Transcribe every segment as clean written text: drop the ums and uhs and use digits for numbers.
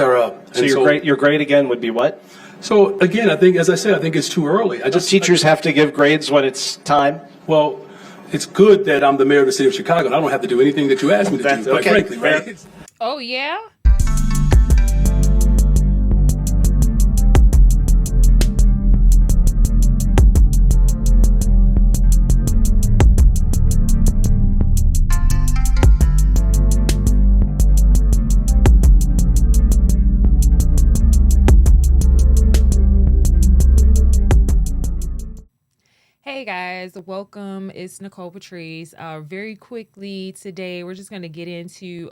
So your grade again would be what? So again, I think, as I said, I think it's too early. Teachers have to give grades when it's time. Well, it's good that I'm the mayor of the city of Chicago, and I don't have to do anything that you asked me to do, quite frankly, right? Oh, yeah? Hey guys, welcome. It's Nicole Patrice. Very quickly today, we're just going to get into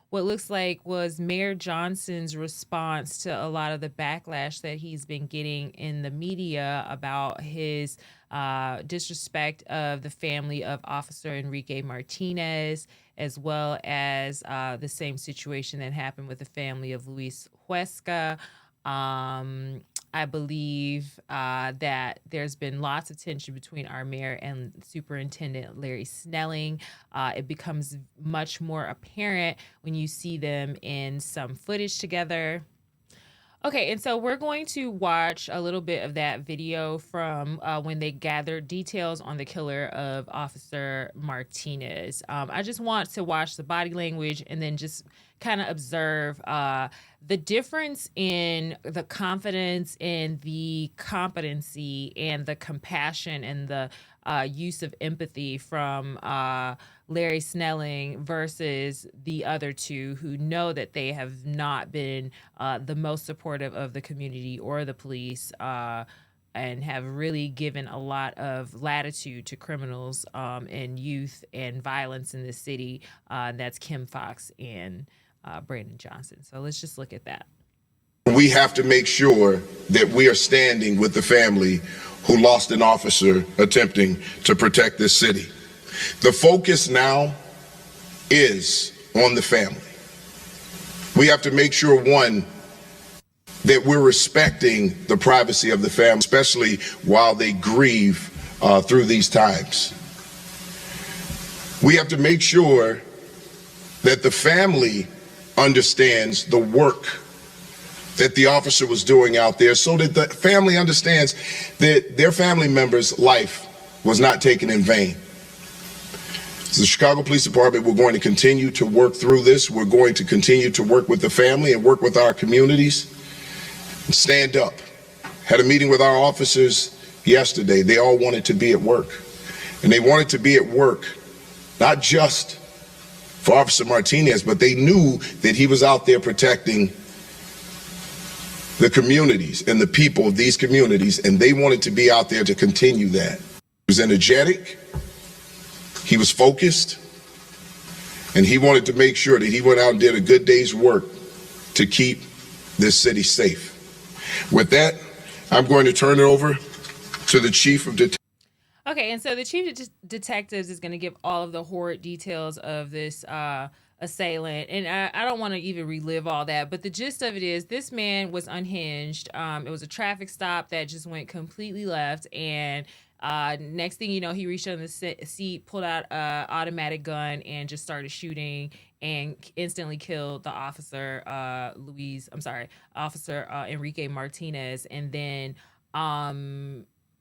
what looks like was Mayor Johnson's response to a lot of the backlash that he's been getting in the media about his disrespect of the family of Officer Enrique Martinez, as well as the same situation that happened with the family of Luis Huesca. I believe that there's been lots of tension between our mayor and Superintendent Larry Snelling. It becomes much more apparent when you see them in some footage together. Okay, and so we're going to watch a little bit of that video from when they gathered details on the killer of Officer Martinez. I just want to watch the body language and then just kind of observe the difference in the confidence and the competency and the compassion and the use of empathy from Larry Snelling versus the other two who know that they have not been the most supportive of the community or the police and have really given a lot of latitude to criminals and youth and violence in the city. That's Kim Foxx and Brandon Johnson. So let's just look at that. We have to make sure that we are standing with the family who lost an officer attempting to protect this city. The focus now is on the family. We have to make sure, one, that we're respecting the privacy of the family, especially while they grieve through these times. We have to make sure that the family understands the work that the officer was doing out there, so that the family understands that their family member's life was not taken in vain. As the Chicago Police Department, we're going to continue to work through this. We're going to continue to work with the family and work with our communities and stand up. Had a meeting with our officers yesterday. They all wanted to be at work. And they wanted to be at work not just for Officer Martinez, but they knew that he was out there protecting the communities and the people of these communities, and they wanted to be out there to continue that. He was energetic, he was focused, and he wanted to make sure that he went out and did a good day's work to keep this city safe. With that, I'm going to turn it over to the Chief of Detectives. Okay, and so the Chief of Detectives is going to give all of the horrid details of this assailant, and I don't want to even relive all that, but the gist of it is this man was unhinged. It was a traffic stop that just went completely left, and next thing you know, he reached under the seat, pulled out an automatic gun, and just started shooting and instantly killed the officer, Officer Enrique Martinez, and then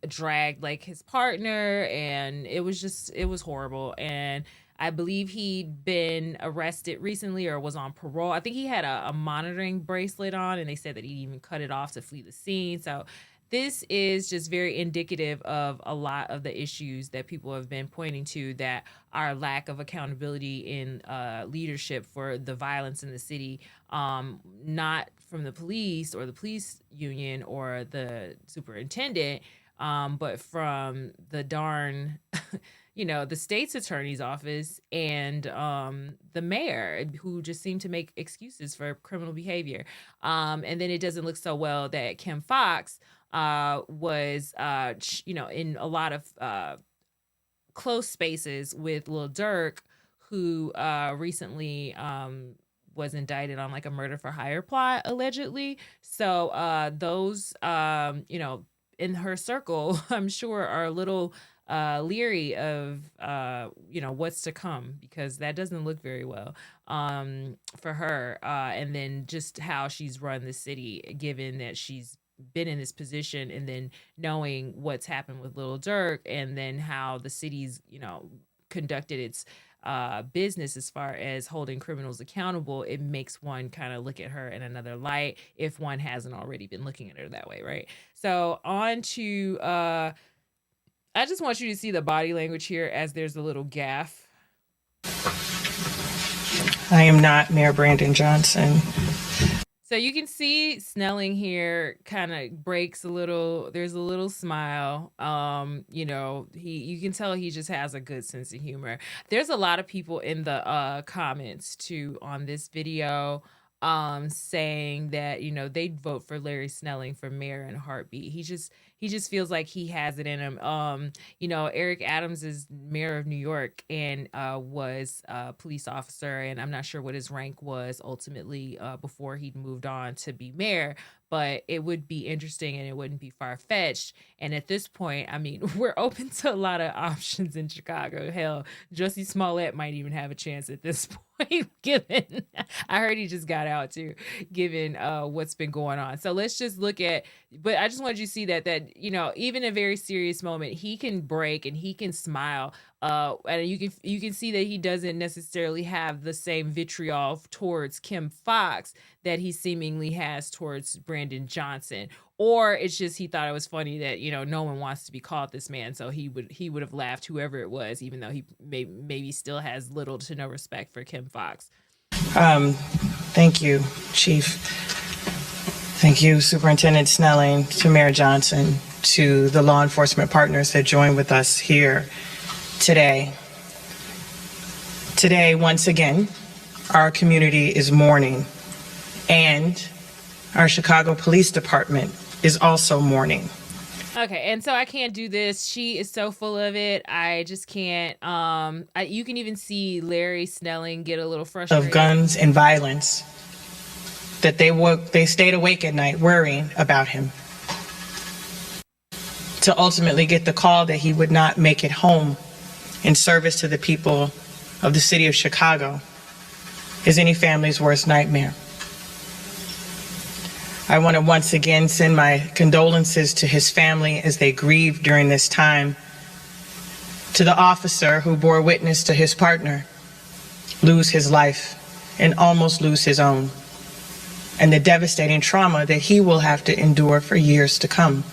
dragged like his partner, and it was horrible. And I believe he'd been arrested recently or was on parole. I think he had a monitoring bracelet on, and they said that he even cut it off to flee the scene. So this is just very indicative of a lot of the issues that people have been pointing to, that our lack of accountability in leadership for the violence in the city, not from the police or the police union or the superintendent, but from the darn the state's attorney's office and the mayor, who just seem to make excuses for criminal behavior. And then it doesn't look so well that Kim Foxx was, in a lot of close spaces with Lil Durk, who recently was indicted on like a murder for hire plot, allegedly. So those, in her circle, I'm sure are a little leery of what's to come, because that doesn't look very well for her, and then just how she's run the city, given that she's been in this position, and then knowing what's happened with Little Dirk, and then how the city's conducted its business as far as holding criminals accountable. It makes one kind of look at her in another light, if one hasn't already been looking at her that way, right? So on to I just want you to see the body language here, as there's a little gaffe. I am not Mayor Brandon Johnson. So you can see Snelling here kind of breaks a little. There's a little smile. You can tell he just has a good sense of humor. There's a lot of people in the comments too on this video saying that they'd vote for Larry Snelling for mayor in a heartbeat. He just feels like he has it in him. Eric Adams is mayor of New York and was a police officer, and I'm not sure what his rank was ultimately before he'd moved on to be mayor, but it would be interesting and it wouldn't be far-fetched. And at this point, I mean, we're open to a lot of options in Chicago. Hell, Jussie Smollett might even have a chance at this point, given I heard he just got out too, given what's been going on. So let's just look at, but I just wanted you to see that even a very serious moment, he can break and he can smile. And you can see that he doesn't necessarily have the same vitriol towards Kim Foxx that he seemingly has towards Brandon Johnson. Or it's just he thought it was funny that no one wants to be called this man, so he would have laughed whoever it was, even though he maybe still has little to no respect for Kim Foxx. Thank you, Chief. Thank you, Superintendent Snelling, to Mayor Johnson, to the law enforcement partners that joined with us here today. Today, once again, our community is mourning, and our Chicago Police Department is also mourning. Okay, and so I can't do this. She is so full of it. I just can't. You can even see Larry Snelling get a little frustrated. Of guns and violence, that they stayed awake at night worrying about him, to ultimately get the call that he would not make it home in service to the people of the city of Chicago is any family's worst nightmare. I want to once again send my condolences to his family as they grieve during this time, to the officer who bore witness to his partner lose his life and almost lose his own, and the devastating trauma that he will have to endure for years to come.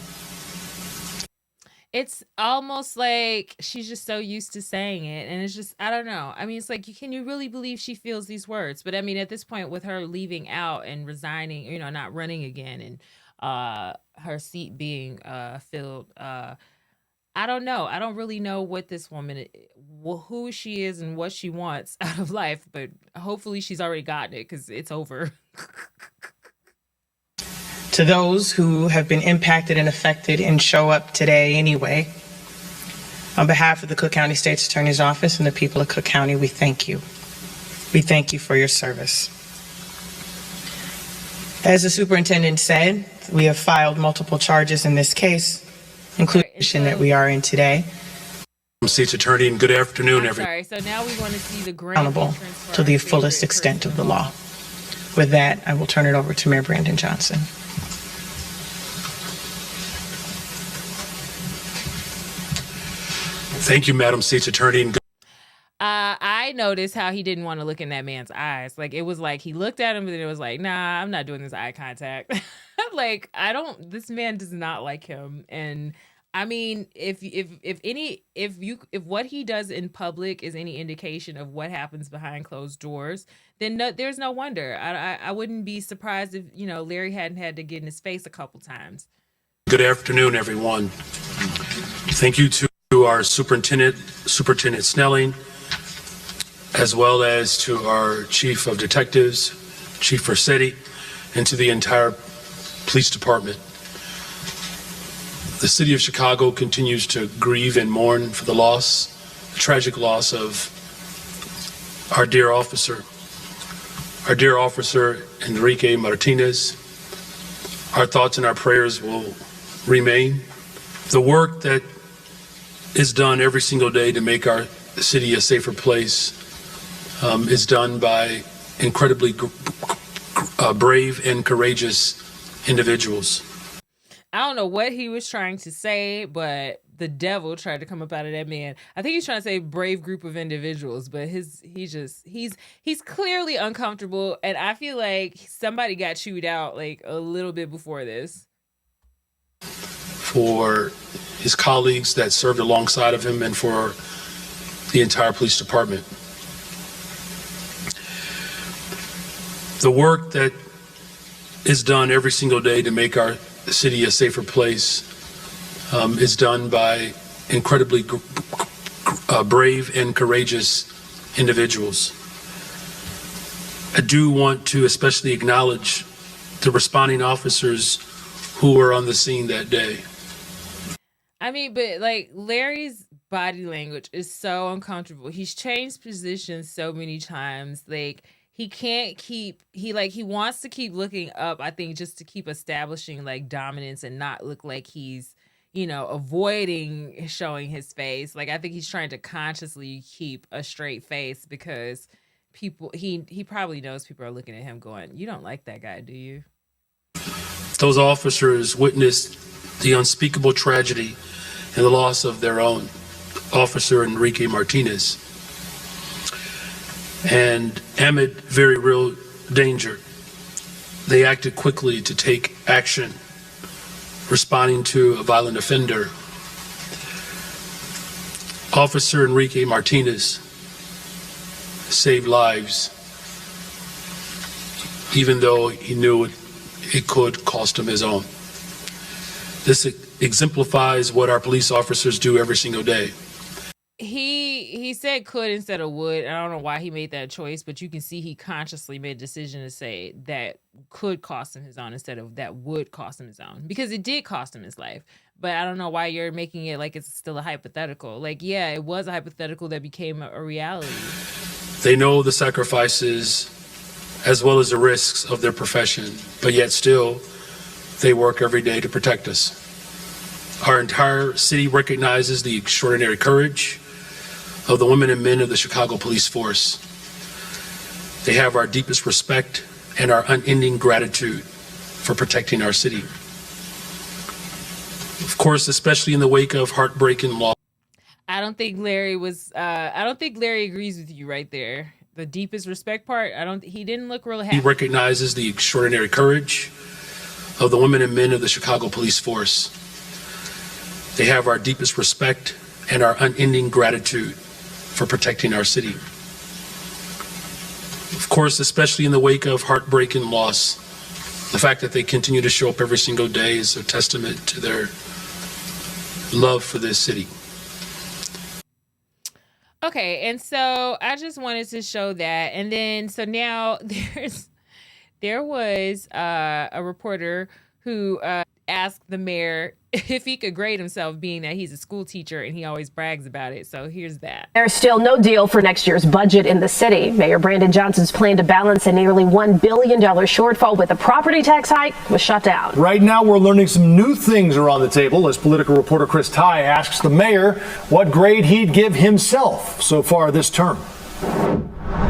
It's almost like she's just so used to saying it, and it's just, I don't know. I mean, it's like, can you really believe she feels these words? But I mean, at this point, with her leaving out and resigning, not running again, and her seat being filled, I don't know. I don't really know what this woman, who she is and what she wants out of life, but hopefully she's already gotten it, because it's over. To those who have been impacted and affected and show up today anyway, on behalf of the Cook County State's Attorney's Office and the people of Cook County, we thank you. We thank you for your service. As the superintendent said, we have filed multiple charges in this case, including the position that we are in today. State's Attorney, and good afternoon, everyone. Sorry, so now we want to see the grand Accountable to the fullest extent of the law. With that, I will turn it over to Mayor Brandon Johnson. Thank you, Madam State's Attorney. And I noticed how he didn't want to look in that man's eyes. Like, it was like he looked at him, but then it was like, nah, I'm not doing this eye contact. Like, this man does not like him. And I mean, if what he does in public is any indication of what happens behind closed doors, then there's no wonder. I wouldn't be surprised if, Larry hadn't had to get in his face a couple times. good afternoon, everyone. Thank you to our Superintendent Snelling, as well as to our Chief of Detectives, Chief Rossetti, and to the entire police department. The city of Chicago continues to grieve and mourn for the tragic loss of our dear officer Enrique Martinez. Our thoughts and our prayers will remain. The work that is done every single day to make our city a safer place is done by incredibly brave and courageous individuals. I don't know what he was trying to say, but the devil tried to come up out of that man. I think he's trying to say brave group of individuals, but he's clearly uncomfortable, and I feel like somebody got chewed out like a little bit before this. For his colleagues that served alongside of him and for the entire police department. The work that is done every single day to make our city a safer place is done by incredibly brave and courageous individuals. I do want to especially acknowledge the responding officers who were on the scene that day. I mean, but like Larry's body language is so uncomfortable. He's changed positions so many times. Like he can't keep, he wants to keep looking up, I think, just to keep establishing like dominance and not look like he's, avoiding showing his face. Like I think he's trying to consciously keep a straight face because people, he probably knows people are looking at him going, you don't like that guy, do you? Those officers witnessed the unspeakable tragedy and the loss of their own officer, Enrique Martinez. And amid very real danger, they acted quickly to take action, responding to a violent offender. Officer Enrique Martinez saved lives, even though he knew it could cost him his own. This exemplifies what our police officers do every single day. He said could instead of would. I don't know why he made that choice, but you can see he consciously made a decision to say that could cost him his own instead of that would cost him his own, because it did cost him his life. But I don't know why you're making it like it's still a hypothetical. Like, yeah, it was a hypothetical that became a reality. They know the sacrifices as well as the risks of their profession, but yet still they work every day to protect us. Our entire city recognizes the extraordinary courage of the women and men of the Chicago Police Force. They have our deepest respect and our unending gratitude for protecting our city. Of course, especially in the wake of heartbreaking loss. I don't think Larry agrees with you right there. The deepest respect part, he didn't look real happy. He recognizes the extraordinary courage of the women and men of the Chicago Police Force. They have our deepest respect and our unending gratitude for protecting our city. Of course, especially in the wake of heartbreaking loss, the fact that they continue to show up every single day is a testament to their love for this city. Okay, and so I just wanted to show that. And then, so now there was a reporter who asked the mayor if he could grade himself, being that he's a school teacher and he always brags about it. So here's that. There's still no deal for next year's budget in the city. Mayor Brandon Johnson's plan to balance a nearly $1 billion shortfall with a property tax hike was shut down. Right now, we're learning some new things are on the table as political reporter Chris Ty asks the mayor what grade he'd give himself so far this term.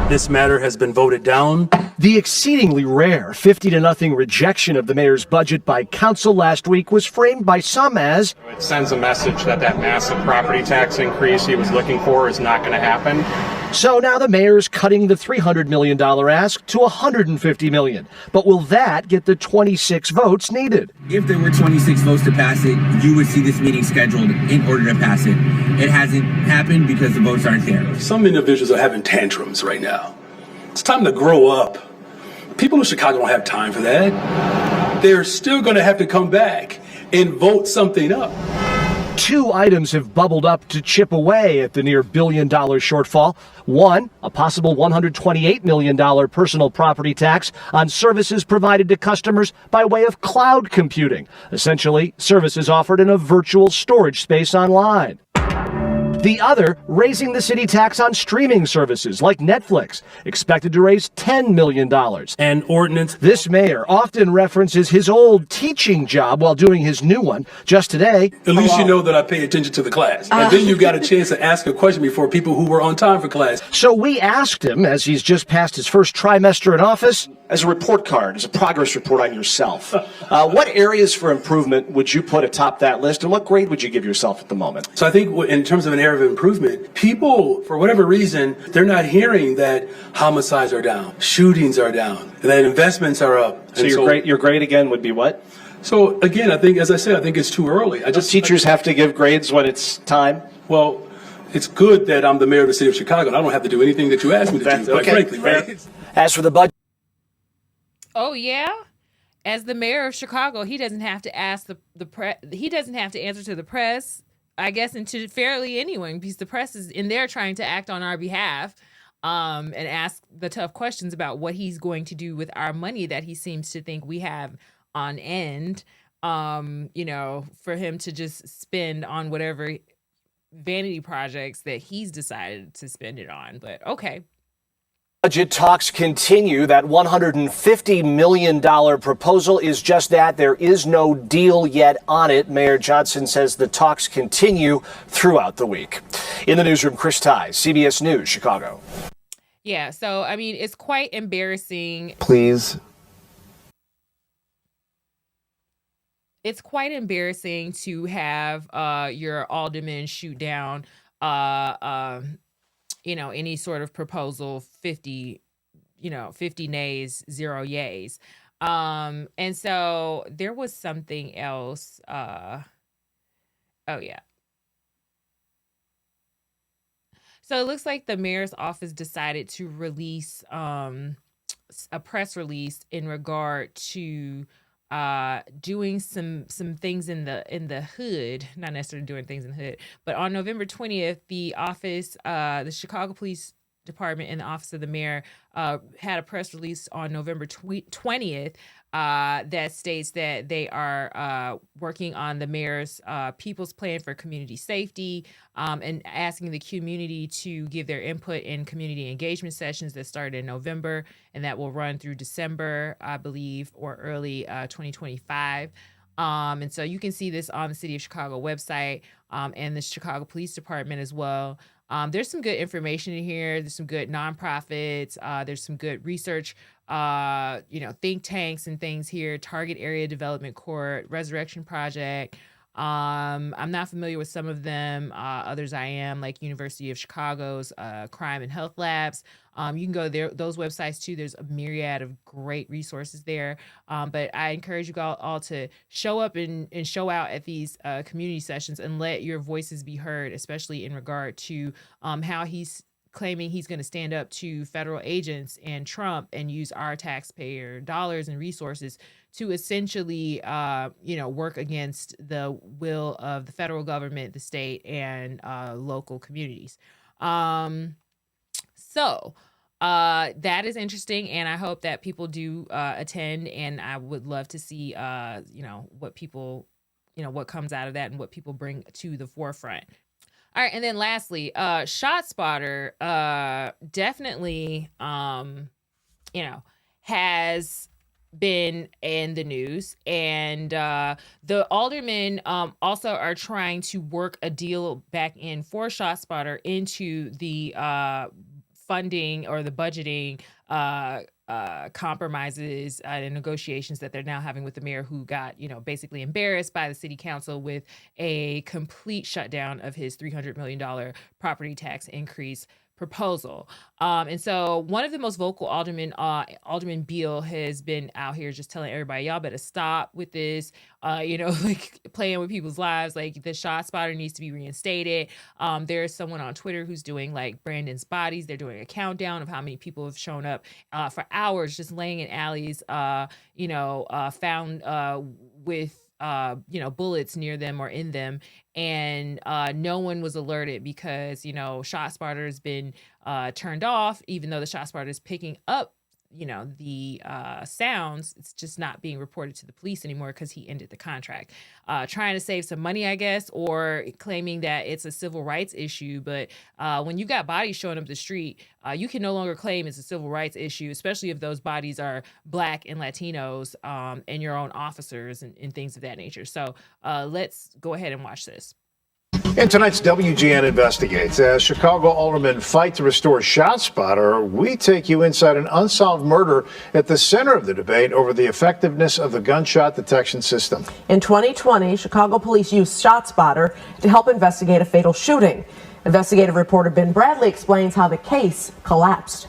This matter has been voted down. The exceedingly rare 50-0 rejection of the mayor's budget by council last week was framed by some as it sends a message that massive property tax increase he was looking for is not going to happen. So now the mayor's cutting the $300 million ask to $150 million. But will that get the 26 votes needed? If there were 26 votes to pass it, you would see this meeting scheduled in order to pass it. It hasn't happened because the votes aren't there. Some individuals are having tantrums right now. It's time to grow up. People in Chicago don't have time for that. They're still going to have to come back and vote something up. Two items have bubbled up to chip away at the near $1 billion shortfall. One, a possible $128 million personal property tax on services provided to customers by way of cloud computing, essentially services offered in a virtual storage space online. The other, raising the city tax on streaming services like Netflix, expected to raise $10 million. An ordinance. This mayor often references his old teaching job while doing his new one. Just today, At least you know that I pay attention to the class. And then you got a chance to ask a question before people who were on time for class. so we asked him, as he's just passed his first trimester in office, As a report card, as a progress report on yourself, what areas for improvement would you put atop that list, and what grade would you give yourself at the moment? So I think in terms of an area of improvement, people, for whatever reason, they're not hearing that homicides are down, shootings are down, that investments are up. So your grade again would be what? So again, I think, as I said, I think it's too early. Teachers have to give grades when it's time. Well, it's good that I'm the mayor of the city of Chicago and I don't have to do anything that you ask me to do, quite frankly, right? as for the budget. Oh yeah, as the mayor of Chicago, he doesn't have to ask the press. He doesn't have to answer to the press, I guess, and to fairly anyone, because the press is in there trying to act on our behalf, and ask the tough questions about what he's going to do with our money that he seems to think we have on end. For him to just spend on whatever vanity projects that he's decided to spend it on. But okay. Budget talks continue. That $150 million proposal is just that. There is no deal yet on it. Mayor Johnson says the talks continue throughout the week. In the newsroom, Chris Ty, CBS News, Chicago. Yeah, so, I mean, it's quite embarrassing. Please. It's quite embarrassing to have your aldermen shoot down any sort of proposal, 50 nays, 0 yays. And so there was something else. Oh yeah. So it looks like the mayor's office decided to release a press release in regard to doing some things in the hood, not necessarily doing things in the hood, but on November 20th, the Chicago Police Department and the Office of the Mayor had a press release on November 20th that states that they are working on the mayor's People's Plan for Community Safety, and asking the community to give their input in community engagement sessions that started in November and that will run through December, I believe, or early 2025. And so you can see this on the City of Chicago website, and the Chicago Police Department as well. There's some good information in here. There's some good nonprofits. There's some good research, think tanks and things here. Target Area Development Court, Resurrection Project. I'm not familiar with some of them. Others I am, like University of Chicago's Crime and Health Labs. You can go there, those websites too. There's a myriad of great resources there. But I encourage you all to show up and show out at these community sessions and let your voices be heard, especially in regard to how he's claiming he's going to stand up to federal agents and Trump and use our taxpayer dollars and resources to essentially, work against the will of the federal government, the state, and local communities. So that is interesting, and I hope that people do attend, and I would love to see, what people, what comes out of that and what people bring to the forefront. All right, and then lastly, ShotSpotter definitely, has been in the news, and the aldermen also are trying to work a deal back in for ShotSpotter into the funding or the budgeting compromises and negotiations that they're now having with the mayor, who got, basically embarrassed by the city council with a complete shutdown of his $300 million property tax increase proposal. And so one of the most vocal aldermen, Alderman Beal, has been out here just telling everybody, y'all better stop with this, playing with people's lives. Like, the ShotSpotter needs to be reinstated. There's someone on Twitter who's doing like Brandon's bodies. They're doing a countdown of how many people have shown up for hours just laying in alleys, found with bullets near them or in them, and no one was alerted because ShotSpotter has been turned off, even though the ShotSpotter is picking up the sounds, it's just not being reported to the police anymore because he ended the contract. Trying to save some money, I guess, or claiming that it's a civil rights issue. But when you got bodies showing up the street, you can no longer claim it's a civil rights issue, especially if those bodies are Black and Latinos and your own officers and things of that nature. So let's go ahead and watch this. In tonight's WGN Investigates, as Chicago aldermen fight to restore ShotSpotter, we take you inside an unsolved murder at the center of the debate over the effectiveness of the gunshot detection system. In 2020, Chicago police used ShotSpotter to help investigate a fatal shooting. Investigative reporter Ben Bradley explains how the case collapsed.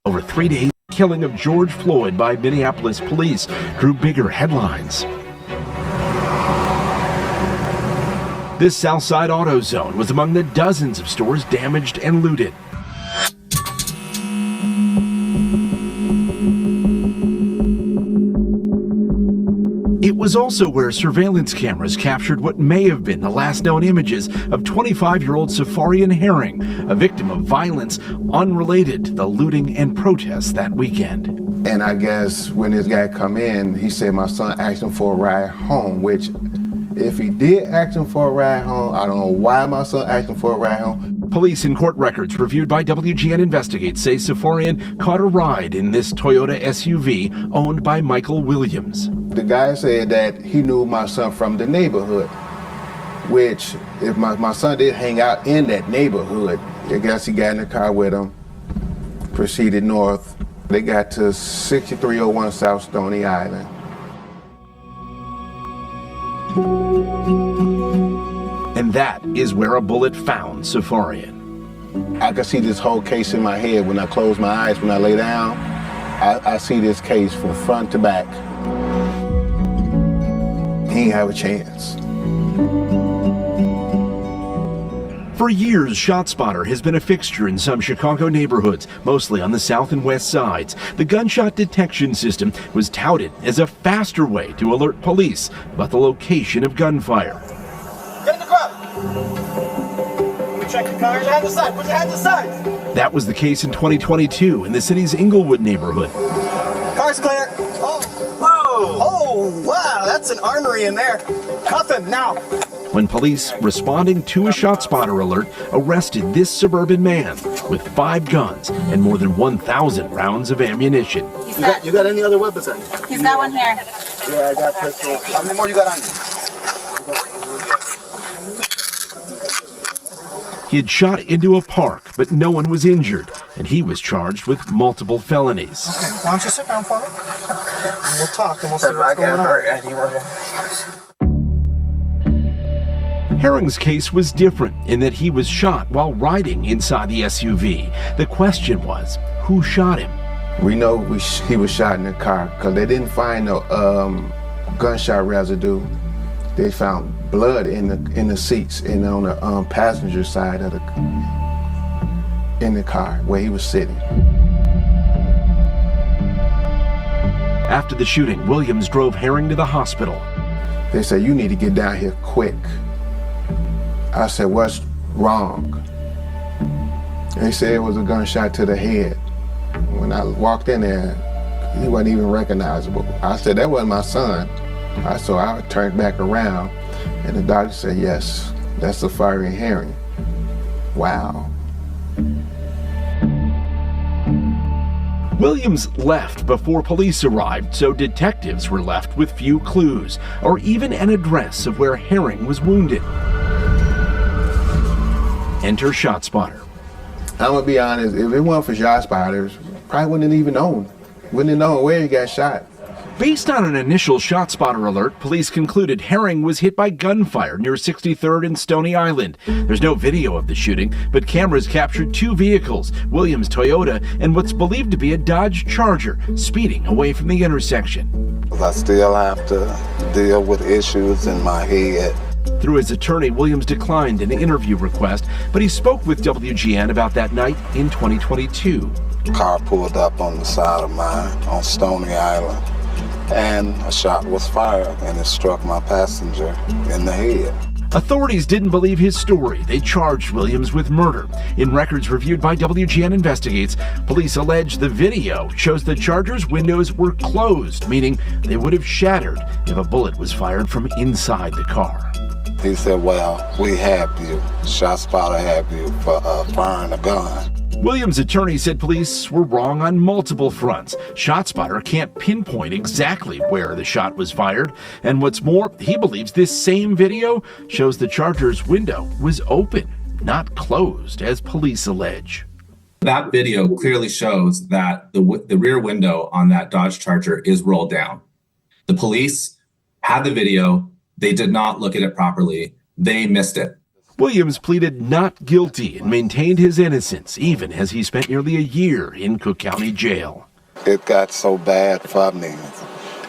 Over 3 days, the killing of George Floyd by Minneapolis police drew bigger headlines. This Southside Auto Zone was among the dozens of stores damaged and looted. It was also where surveillance cameras captured what may have been the last known images of 25-year-old Safarian Herring, a victim of violence unrelated to the looting and protests that weekend. And I guess when this guy come in, he said my son asked him for a ride home, which if he did ask him for a ride home, I don't know why my son asked him for a ride home. Police and court records reviewed by WGN Investigates say Safarian caught a ride in this Toyota SUV owned by Michael Williams. The guy said that he knew my son from the neighborhood, which if my son did hang out in that neighborhood, I guess he got in the car with him, proceeded north. They got to 6301 South Stony Island. And that is where a bullet found Safarian. I could see this whole case in my head when I close my eyes, when I lay down. I see this case from front to back. He ain't have a chance. For years, ShotSpotter has been a fixture in some Chicago neighborhoods, mostly on the south and west sides. The gunshot detection system was touted as a faster way to alert police about the location of gunfire. Get in the car! Check the car. Put your hand aside. Put your hand aside. That was the case in 2022 in the city's Inglewood neighborhood. Car's clear. Oh, whoa! Oh, wow! That's an armory in there. Cuff him now. When police, responding to a ShotSpotter alert, arrested this suburban man with 5 guns and more than 1,000 rounds of ammunition. You got any other weapons on you? He's got one here. Yeah, I got pistols. How many more you got on you? He had shot into a park, but no one was injured, and he was charged with multiple felonies. Okay, why don't you sit down for me? And we'll talk and we'll see what's going on. Herring's case was different in that he was shot while riding inside the SUV. The question was, who shot him? We know he was shot in the car because they didn't find no gunshot residue. They found blood in the seats and on the passenger side of in the car where he was sitting. After the shooting, Williams drove Herring to the hospital. They said, "You need to get down here quick." I said, "What's wrong?" They said it was a gunshot to the head. When I walked in there, he wasn't even recognizable. I said, "That wasn't my son." So I turned back around, and the doctor said, "Yes, that's a Safarian Herring." Wow. Williams left before police arrived, so detectives were left with few clues, or even an address of where Herring was wounded. Enter ShotSpotter. I'm gonna be honest, if it weren't for ShotSpotter, probably wouldn't have even known where he got shot. Based on an initial ShotSpotter alert, police concluded Herring was hit by gunfire near 63rd and Stony Island. There's no video of the shooting, but cameras captured 2 vehicles, Williams' Toyota and what's believed to be a Dodge Charger, speeding away from the intersection. I still have to deal with issues in my head. Through his attorney, Williams declined an interview request, but he spoke with WGN about that night in 2022. Car pulled up on the side of mine on Stony Island. and a shot was fired, and it struck my passenger in the head. Authorities didn't believe his story. They charged Williams with murder. In records reviewed by WGN Investigates, police allege the video shows the Charger's windows were closed, meaning they would have shattered if a bullet was fired from inside the car. He said, well, we have you. ShotSpotter have you for firing a gun. Williams' attorney said police were wrong on multiple fronts. ShotSpotter can't pinpoint exactly where the shot was fired. And what's more, he believes this same video shows the Charger's window was open, not closed, as police allege. That video clearly shows that the rear window on that Dodge Charger is rolled down. The police had the video. They did not look at it properly. They missed it. Williams pleaded not guilty and maintained his innocence, even as he spent nearly a year in Cook County Jail. It got so bad for me,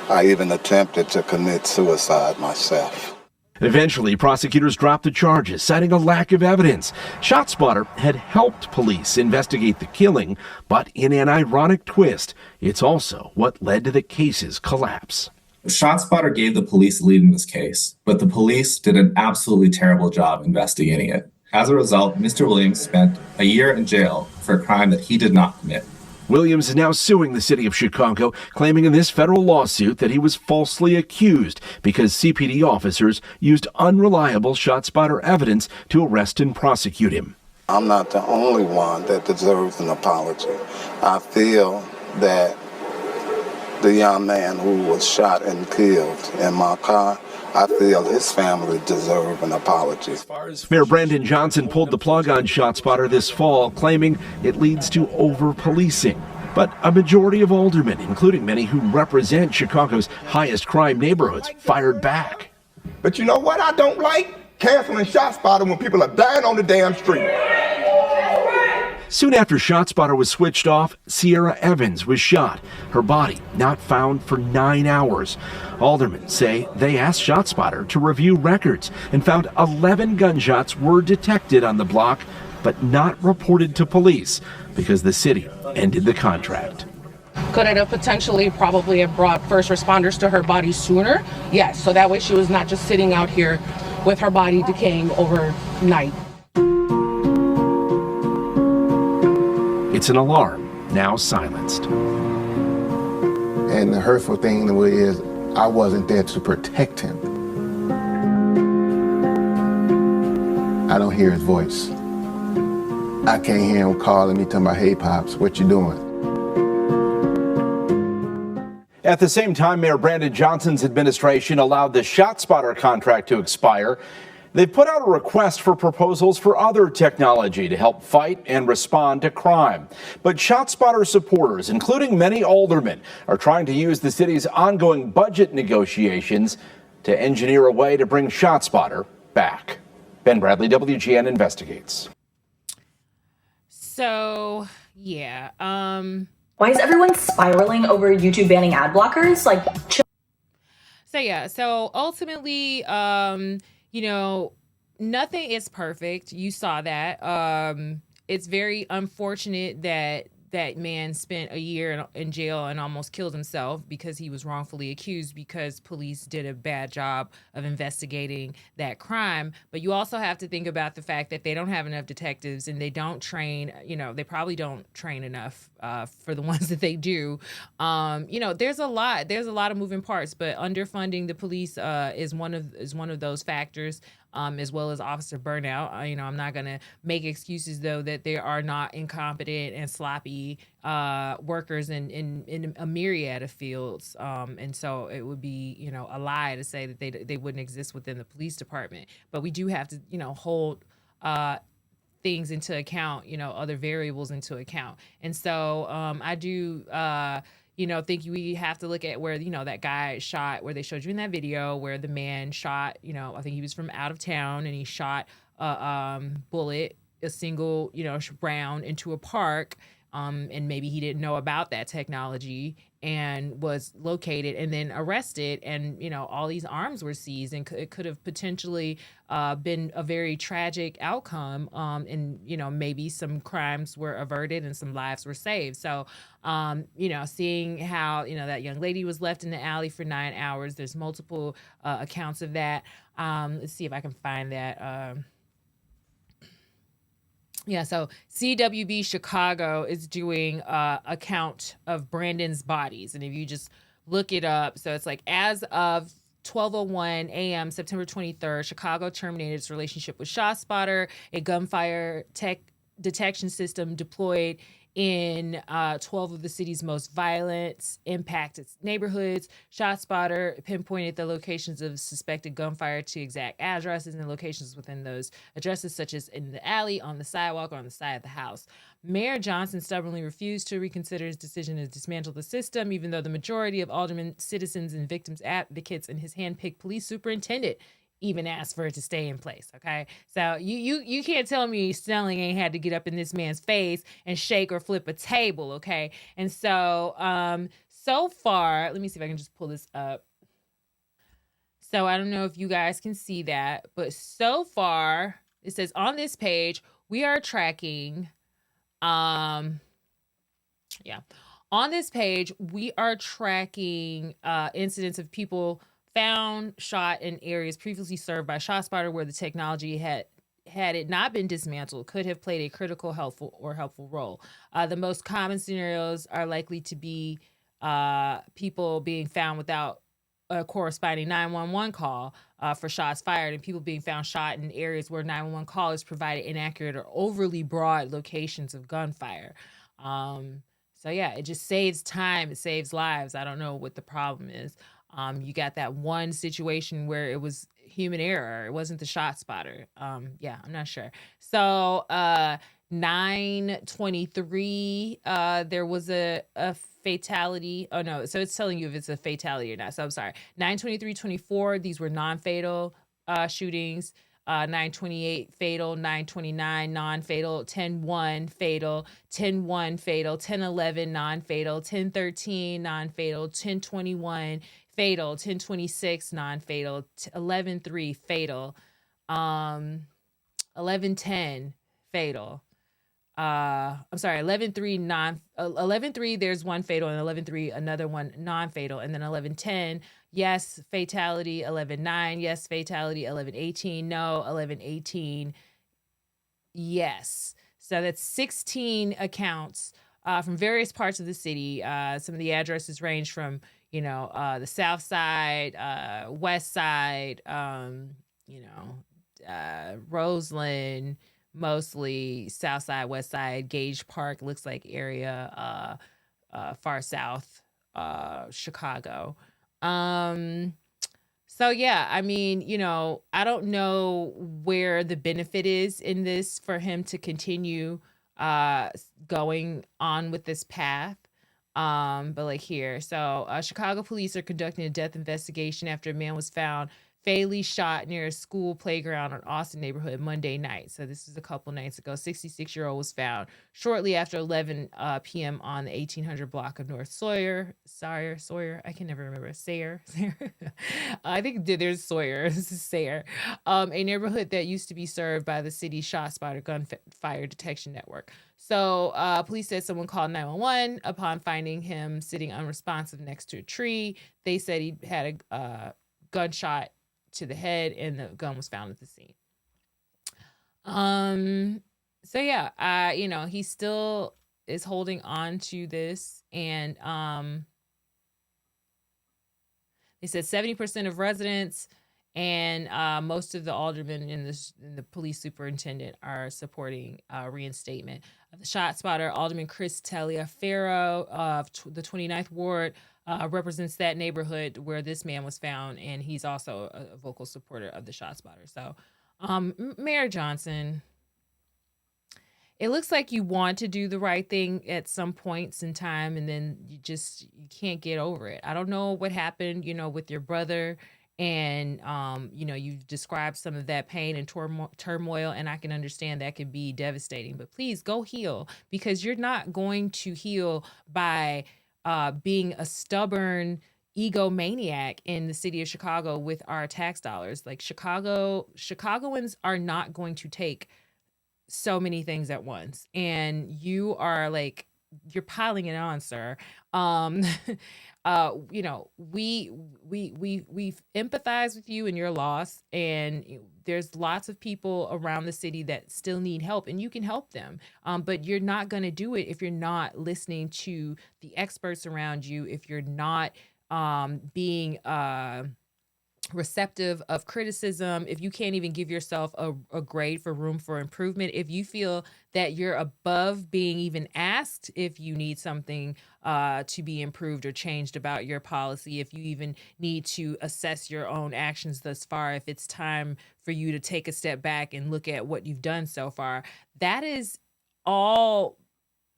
I even attempted to commit suicide myself. Eventually, prosecutors dropped the charges, citing a lack of evidence. ShotSpotter had helped police investigate the killing, but in an ironic twist, it's also what led to the case's collapse. ShotSpotter gave the police lead in this case, but the police did an absolutely terrible job investigating it. As a result, Mr. Williams spent a year in jail for a crime that he did not commit. Williams is now suing the city of Chicago, claiming in this federal lawsuit that he was falsely accused because CPD officers used unreliable ShotSpotter evidence to arrest and prosecute him. I'm not the only one that deserves an apology. I feel that the young man who was shot and killed in my car, I feel his family deserves an apology. Mayor Brandon Johnson pulled the plug on ShotSpotter this fall, claiming it leads to over-policing. But a majority of aldermen, including many who represent Chicago's highest crime neighborhoods, fired back. But you know what I don't like? Canceling ShotSpotter when people are dying on the damn street. Soon after ShotSpotter was switched off, Sierra Evans was shot. Her body not found for 9 hours. Aldermen say they asked ShotSpotter to review records and found 11 gunshots were detected on the block, but not reported to police because the city ended the contract. Could it have potentially probably have brought first responders to her body sooner? Yes, so that way she was not just sitting out here with her body decaying overnight. It's an alarm, now silenced. And the hurtful thing is, I wasn't there to protect him. I don't hear his voice. I can't hear him calling me, talking about, hey, Pops, what you doing? At the same time, Mayor Brandon Johnson's administration allowed the ShotSpotter contract to expire. They've put out a request for proposals for other technology to help fight and respond to crime. But ShotSpotter supporters, including many aldermen, are trying to use the city's ongoing budget negotiations to engineer a way to bring ShotSpotter back. Ben Bradley, WGN Investigates. So, yeah. Why is everyone spiraling over YouTube banning ad blockers? So ultimately, you know, nothing is perfect. You saw that. It's very unfortunate that that man spent a year in jail and almost killed himself because he was wrongfully accused because police did a bad job of investigating that crime. But you also have to think about the fact that they don't have enough detectives and they don't train, they probably don't train enough for the ones that they do. There's a lot of moving parts, but underfunding the police is one of those factors. As well as officer burnout. I'm not going to make excuses, though, that there are not incompetent and sloppy workers in a myriad of fields. And so it would be, a lie to say that they wouldn't exist within the police department. But we do have to, hold things into account, other variables into account. And so I do... think we have to look at where, that guy shot, where they showed you in that video, where the man shot, I think he was from out of town and he shot a bullet, a single, round into a park and maybe he didn't know about that technology and was located and then arrested, and all these arms were seized, and it could have potentially been a very tragic outcome, and maybe some crimes were averted and some lives were saved. So seeing how that young lady was left in the alley for 9 hours, there's multiple accounts of that. Let's see if I can find that. So CWB Chicago is doing a count of Brandon's bodies. And if you just look it up, so it's like as of 12:01 a.m. September 23rd, Chicago terminated its relationship with ShotSpotter, a gunfire tech detection system deployed in 12 of the city's most violent impacted neighborhoods. ShotSpotter pinpointed the locations of suspected gunfire to exact addresses and locations within those addresses, such as in the alley, on the sidewalk, or on the side of the house. Mayor Johnson stubbornly refused to reconsider his decision to dismantle the system, even though the majority of aldermen, citizens, and victims advocates and his handpicked police superintendent even asked for it to stay in place. Okay, so you can't tell me Snelling ain't had to get up in this man's face and shake or flip a table. Okay, and so so far, let me see if I can just pull this up. So I don't know if you guys can see that, but so far it says on this page we are tracking. On this page we are tracking incidents of people found shot in areas previously served by ShotSpotter, where the technology had it not been dismantled, could have played a critical, helpful role. The most common scenarios are likely to be people being found without a corresponding 911 call for shots fired, and people being found shot in areas where 911 callers provided inaccurate or overly broad locations of gunfire. So yeah, it just saves time. It saves lives. I don't know what the problem is. You got that one situation where it was human error. It wasn't the ShotSpotter. I'm not sure. So 9/23, there was a fatality. Oh no, so it's telling you if it's a fatality or not. So I'm sorry. 9/23/24, these were non-fatal shootings. 9/28 fatal, 9/29 non-fatal, 10/1 fatal, 10/1 fatal, 10/11 non-fatal, 10/13 non-fatal, 10/21 fatal, 10/26 non-fatal, 11/3 fatal, 11/10 fatal. I'm sorry, 11/3 there's one fatal, and 11/3 another one non-fatal, and then 11/10 yes fatality, 11/9 yes fatality, 11/18 no, 11/18 yes. So that's 16 accounts from various parts of the city. Some of the addresses range from the south side, west side, Roseland, mostly south side, west side, Gage Park looks like area, far south, Chicago. So yeah, I mean, I don't know where the benefit is in this for him to continue going on with this path. But like here, so Chicago police are conducting a death investigation after a man was found fatally shot near a school playground in Austin neighborhood Monday night. So this is a couple nights ago. 66-year-old was found shortly after 11 p.m. on the 1800 block of North Sawyer. I can never remember. Sayre. I think there's Sawyer. This is Sayre. A neighborhood that used to be served by the city's ShotSpotter gunfire detection network. So police said someone called 911 upon finding him sitting unresponsive next to a tree. They said he had a gunshot to the head, and the gun was found at the scene. So yeah, he still is holding on to this, and they said 70% of residents and most of the aldermen and the police superintendent are supporting reinstatement of the ShotSpotter. Alderman Chris Taliaferro of the 29th Ward represents that neighborhood where this man was found, and he's also a vocal supporter of the ShotSpotter. So, Mayor Johnson, it looks like you want to do the right thing at some points in time, and then you can't get over it. I don't know what happened, with your brother And, you've described some of that pain and turmoil, and I can understand that can be devastating. But please go heal, because you're not going to heal by being a stubborn egomaniac in the city of Chicago with our tax dollars. Like Chicagoans are not going to take so many things at once, and you are like, you're piling it on, sir. We empathize with you and your loss, and there's lots of people around the city that still need help, and you can help them. But you're not going to do it if you're not listening to the experts around you, if you're not being receptive of criticism, if you can't even give yourself a grade for room for improvement, if you feel that you're above being even asked if you need something to be improved or changed about your policy, if you even need to assess your own actions thus far, if it's time for you to take a step back and look at what you've done so far, that is all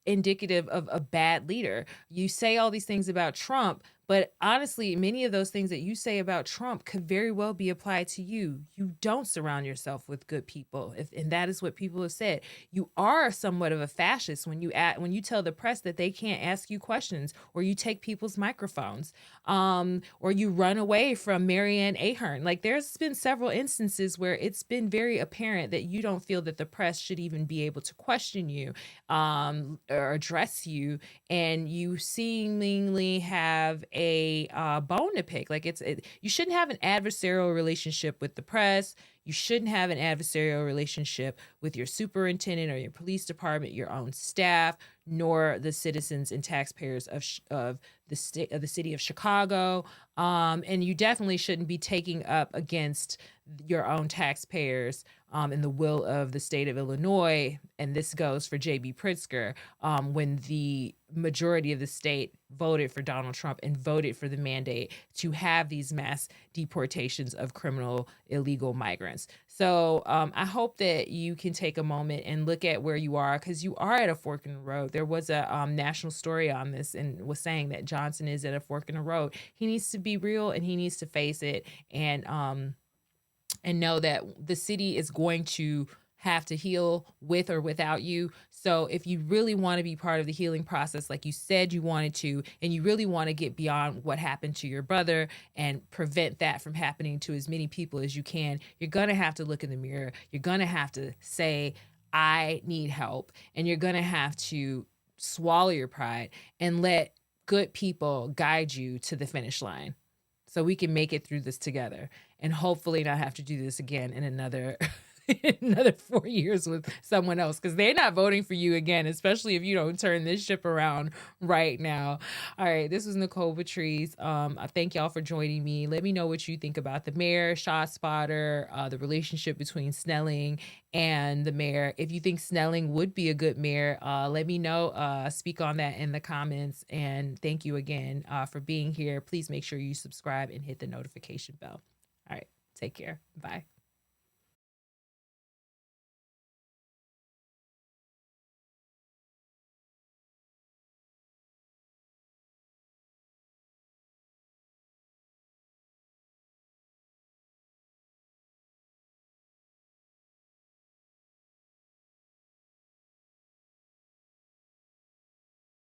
indicative of a bad leader. You say all these things about Trump, but honestly, many of those things that you say about Trump could very well be applied to you. You don't surround yourself with good people, and that is what people have said. You are somewhat of a fascist when you tell the press that they can't ask you questions, or you take people's microphones, or you run away from Marianne Ahern. Like, there's been several instances where it's been very apparent that you don't feel that the press should even be able to question you or address you, and you seemingly have a bone to pick. Like, you shouldn't have an adversarial relationship with the press. You shouldn't have an adversarial relationship with your superintendent or your police department, your own staff, nor the citizens and taxpayers of the city of Chicago. And you definitely shouldn't be taking up against your own taxpayers and the will of the state of Illinois. And this goes for J.B. Pritzker, when the majority of the state voted for Donald Trump and voted for the mandate to have these mass deportations of criminal illegal migrants. So I hope that you can take a moment and look at where you are, because you are at a fork in the road. There was a national story on this and was saying that Johnson is at a fork in the road. He needs to be real, and he needs to face it, and know that the city is going to have to heal with or without you. So if you really want to be part of the healing process, like you said you wanted to, and you really want to get beyond what happened to your brother and prevent that from happening to as many people as you can, you're going to have to look in the mirror. You're going to have to say, I need help. And you're going to have to swallow your pride and let good people guide you to the finish line, so we can make it through this together, and hopefully not have to do this again in another 4 years with someone else, because they're not voting for you again, especially if you don't turn this ship around right now. All right, this was Nicole Patrice. I thank y'all for joining me. Let me know what you think about the mayor, ShotSpotter, the relationship between Snelling and the mayor. If you think Snelling would be a good mayor, let me know. Speak on that in the comments. And thank you again for being here. Please make sure you subscribe and hit the notification bell. All right, take care. Bye.